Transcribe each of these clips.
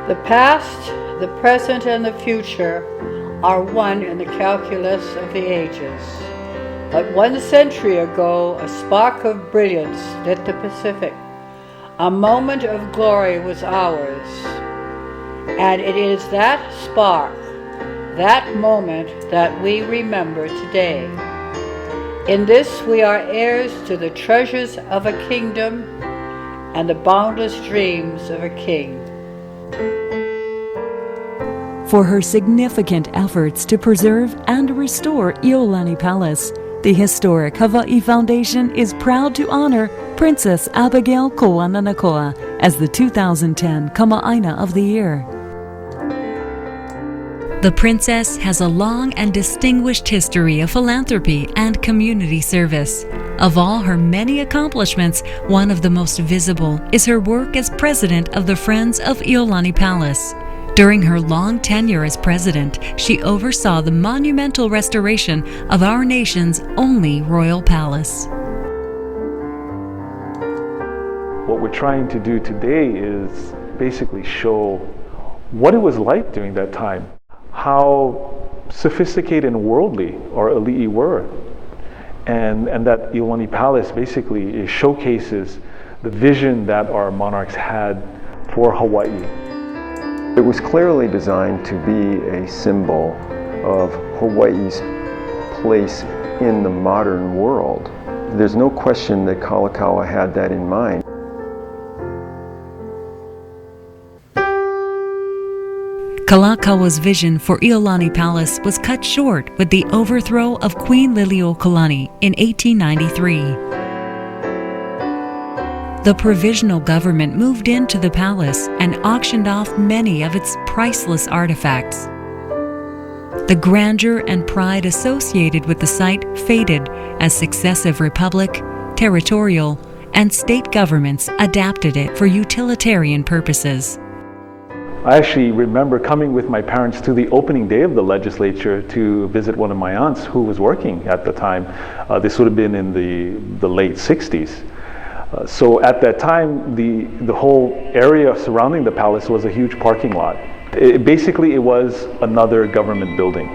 The past, the present, and the future are one in the calculus of the ages. But 1 century ago, a spark of brilliance lit the Pacific. A moment of glory was ours. And it is that spark, that moment, that we remember today. In this we are heirs to the treasures of a kingdom and the boundless dreams of a king. For her significant efforts to preserve and restore Iolani Palace, the historic Hawaii Foundation is proud to honor Princess Abigail Kawananakoa as the 2010 Āina of the Year. The princess has a long and distinguished history of philanthropy and community service. Of all her many accomplishments, one of the most visible is her work as president of the Friends of Iolani Palace. During her long tenure as president, she oversaw the monumental restoration of our nation's only royal palace. What we're trying to do today is basically show what it was like during that time, how sophisticated and worldly our ali'i were, and that Iolani Palace basically showcases the vision that our monarchs had for Hawaii. It was clearly designed to be a symbol of Hawaii's place in the modern world. There's no question that Kalakaua had that in mind. Kalakaua's vision for Iolani Palace was cut short with the overthrow of Queen Liliuokalani in 1893. The provisional government moved into the palace and auctioned off many of its priceless artifacts. The grandeur and pride associated with the site faded as successive republic, territorial, and state governments adapted it for utilitarian purposes. I actually remember coming with my parents to the opening day of the legislature to visit one of my aunts who was working at the time. This would have been in the late 60s. So at that time, the whole area surrounding the palace was a huge parking lot. Basically, it was another government building.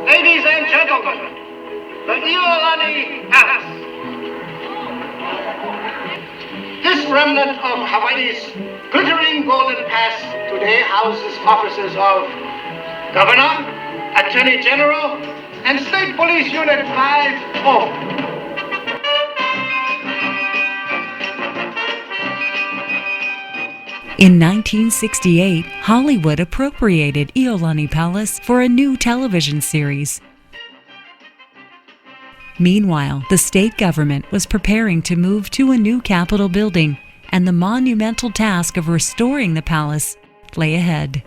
Ladies and gentlemen, the Iolani Palace. This remnant of Hawaii's glittering golden past today houses offices of Governor, Attorney General, and State Police Unit 5-4. In 1968, Hollywood appropriated Iolani Palace for a new television series. Meanwhile, the state government was preparing to move to a new Capitol building, and the monumental task of restoring the palace lay ahead.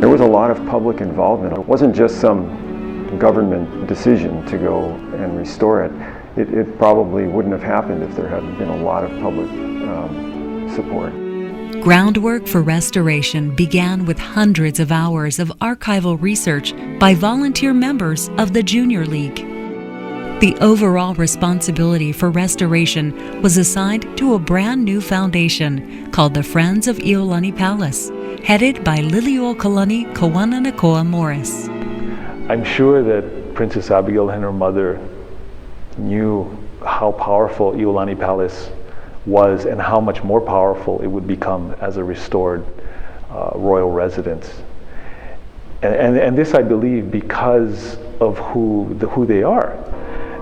There was a lot of public involvement. It wasn't just some government decision to go and restore it. It probably wouldn't have happened if there hadn't been a lot of public support. Groundwork for restoration began with hundreds of hours of archival research by volunteer members of the Junior League. The overall responsibility for restoration was assigned to a brand new foundation called the Friends of Iolani Palace, headed by Liliuokalani Kawananakoa Morris. I'm sure that Princess Abigail and her mother knew how powerful Iolani Palace was and how much more powerful it would become as a restored royal residence. And this, I believe, because of who they are.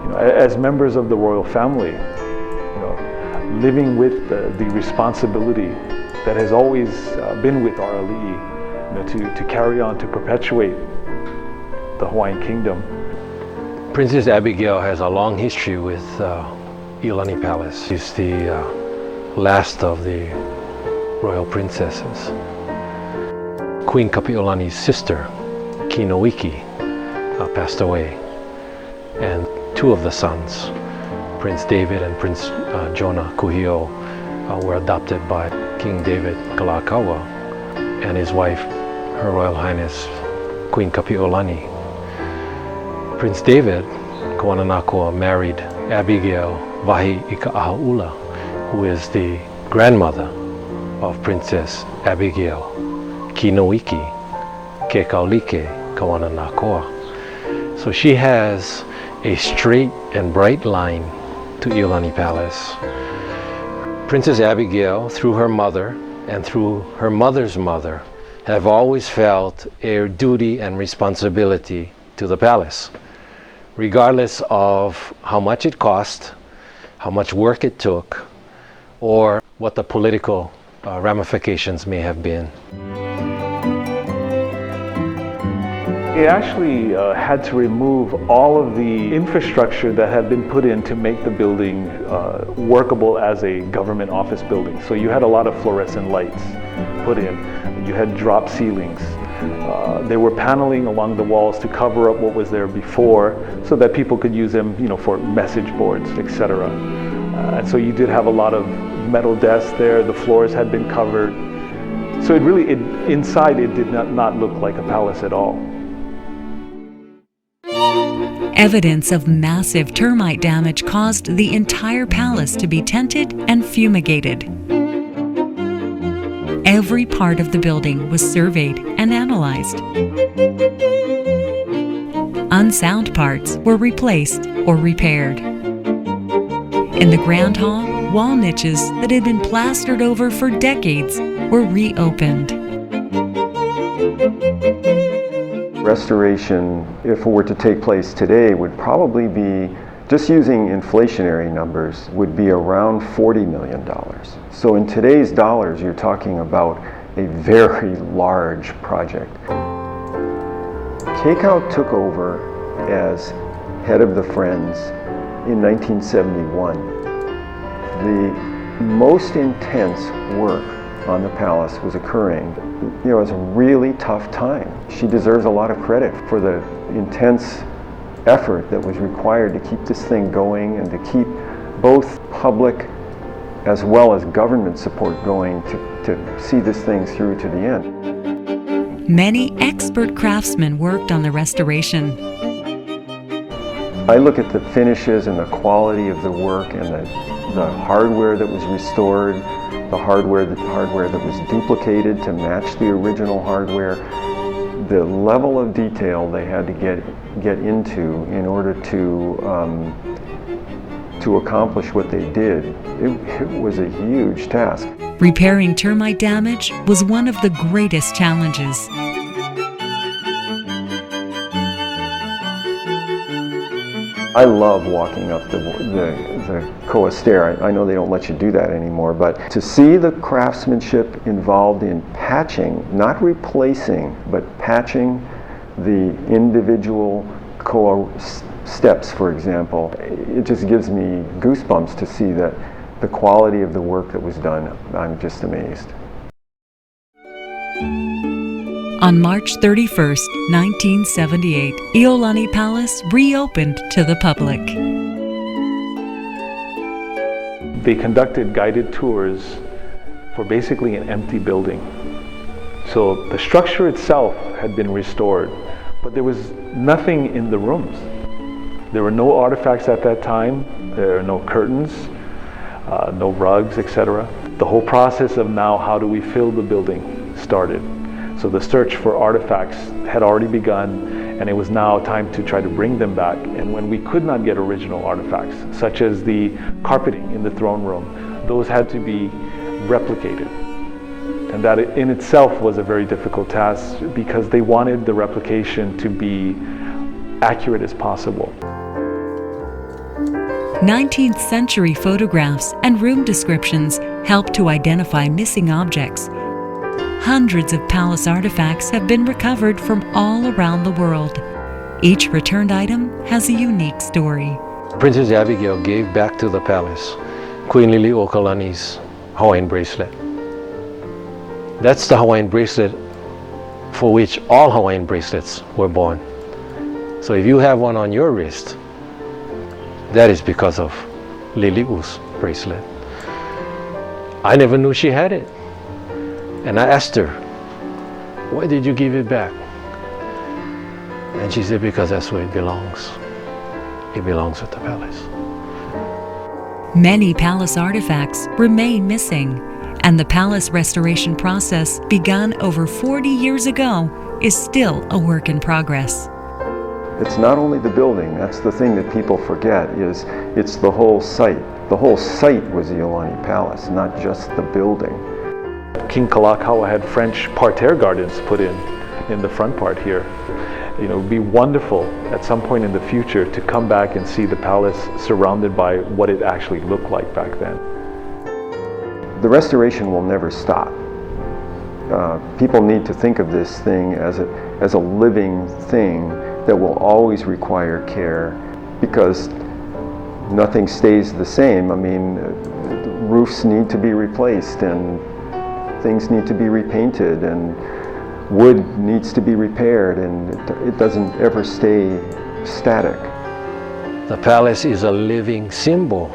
You know, as members of the royal family, you know, living with the responsibility that has always been with our ali'i, you know, to carry on, to perpetuate the Hawaiian Kingdom. Princess Abigail has a long history with Iolani Palace. She's the last of the royal princesses. Queen Kapi'olani's sister, Kinoiki, passed away, and two of the sons, Prince David and Prince Jonah Kuhio, were adopted by King David Kalakaua and his wife, Her Royal Highness Queen Kapi'olani. Prince David Kawananakoa married Abigail Wahi Ika'ahaula, who is the grandmother of Princess Abigail Kinoiki Kekaulike Kawananakoa. So she has a straight and bright line to Iolani Palace. Princess Abigail, through her mother and through her mother's mother, have always felt a duty and responsibility to the palace, regardless of how much it cost, how much work it took, or what the political ramifications may have been. They actually had to remove all of the infrastructure that had been put in to make the building workable as a government office building. So you had a lot of fluorescent lights put in. You had drop ceilings. There were paneling along the walls to cover up what was there before so that people could use them, for message boards, etc. And so you did have a lot of metal desks there. The floors had been covered. So inside it did not look like a palace at all. Evidence of massive termite damage caused the entire palace to be tented and fumigated. Every part of the building was surveyed and analyzed. Unsound parts were replaced or repaired. In the Grand Hall, wall niches that had been plastered over for decades were reopened. Restoration, if it were to take place today, would probably be, just using inflationary numbers, would be around $40 million. So in today's dollars, you're talking about a very large project. Keikau took over as head of the Friends in 1971. The most intense work on the palace was occurring. It was a really tough time. She deserves a lot of credit for the intense effort that was required to keep this thing going and to keep both public as well as government support going to see this thing through to the end. Many expert craftsmen worked on the restoration. I look at the finishes and the quality of the work and the hardware that was restored, the hardware that was duplicated to match the original hardware, the level of detail they had to get into in order to accomplish what they did. It was a huge task. Repairing termite damage was one of the greatest challenges. I love walking up the Koa stair. I know they don't let you do that anymore, but to see the craftsmanship involved in patching, not replacing, but patching the individual Koa steps, for example, it just gives me goosebumps to see that the quality of the work that was done. I'm just amazed. On March 31st, 1978, Iolani Palace reopened to the public. They conducted guided tours for basically an empty building. So the structure itself had been restored, but there was nothing in the rooms. There were no artifacts at that time. There are no curtains, no rugs, etc. The whole process of now how do we fill the building started. So the search for artifacts had already begun, and it was now time to try to bring them back. And when we could not get original artifacts, such as the carpeting in the throne room, those had to be replicated. And that in itself was a very difficult task because they wanted the replication to be accurate as possible. 19th century photographs and room descriptions helped to identify missing objects. Hundreds of palace artifacts have been recovered from all around the world. Each returned item has a unique story. Princess Abigail gave back to the palace Queen Liliuokalani's Hawaiian bracelet. That's the Hawaiian bracelet for which all Hawaiian bracelets were born. So if you have one on your wrist, that is because of Liliu's bracelet. I never knew she had it. And I asked her, why did you give it back? And she said, because that's where it belongs. it belongs with the palace. Many palace artifacts remain missing, and the palace restoration process, begun over 40 years ago, is still a work in progress. It's not only the building, that's the thing that people forget, is it's the whole site. The whole site was the Iolani Palace, not just the building. King Kalakaua had French parterre gardens put in the front part here. You know, it would be wonderful at some point in the future to come back and see the palace surrounded by what it actually looked like back then. The restoration will never stop. People need to think of this thing as a living thing that will always require care, because nothing stays the same. I mean, roofs need to be replaced, and things need to be repainted, and wood needs to be repaired, and it doesn't ever stay static. The palace is a living symbol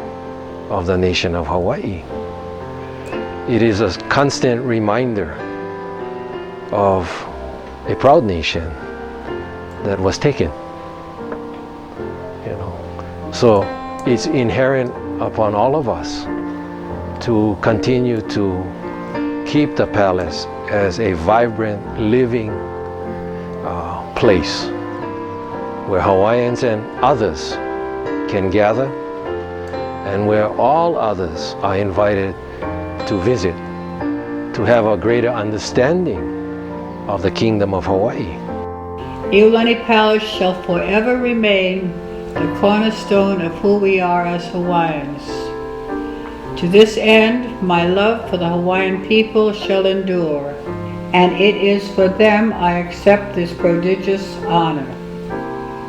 of the nation of Hawaii. It is a constant reminder of a proud nation that was taken. So it's inherent upon all of us to continue to keep the palace as a vibrant, living place where Hawaiians and others can gather, and where all others are invited to visit, to have a greater understanding of the Kingdom of Hawaii. Iolani Palace shall forever remain the cornerstone of who we are as Hawaiians. To this end, my love for the Hawaiian people shall endure, and it is for them I accept this prodigious honor.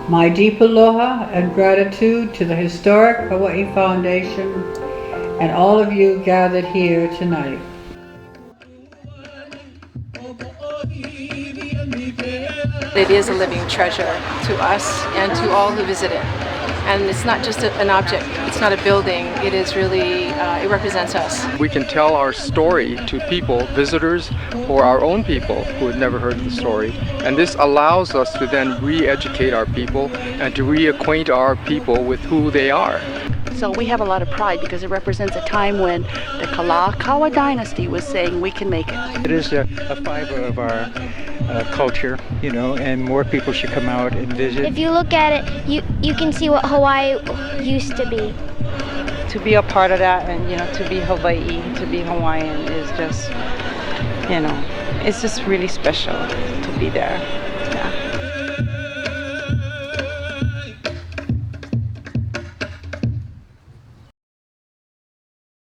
My deep aloha and gratitude to the historic Hawaii Foundation and all of you gathered here tonight. It is a living treasure to us and to all who visit it. And it's not just an object, it's not a building, it is really, it represents us. We can tell our story to people, visitors, or our own people who had never heard the story. And this allows us to then re-educate our people and to reacquaint our people with who they are. So we have a lot of pride because it represents a time when the Kalakaua dynasty was saying we can make it. It is a fiber of our culture, you know, and more people should come out and visit. If you look at it, you can see what Hawaii used to be. To be a part of that, and to be Hawaii, to be Hawaiian is just, it's just really special to be there.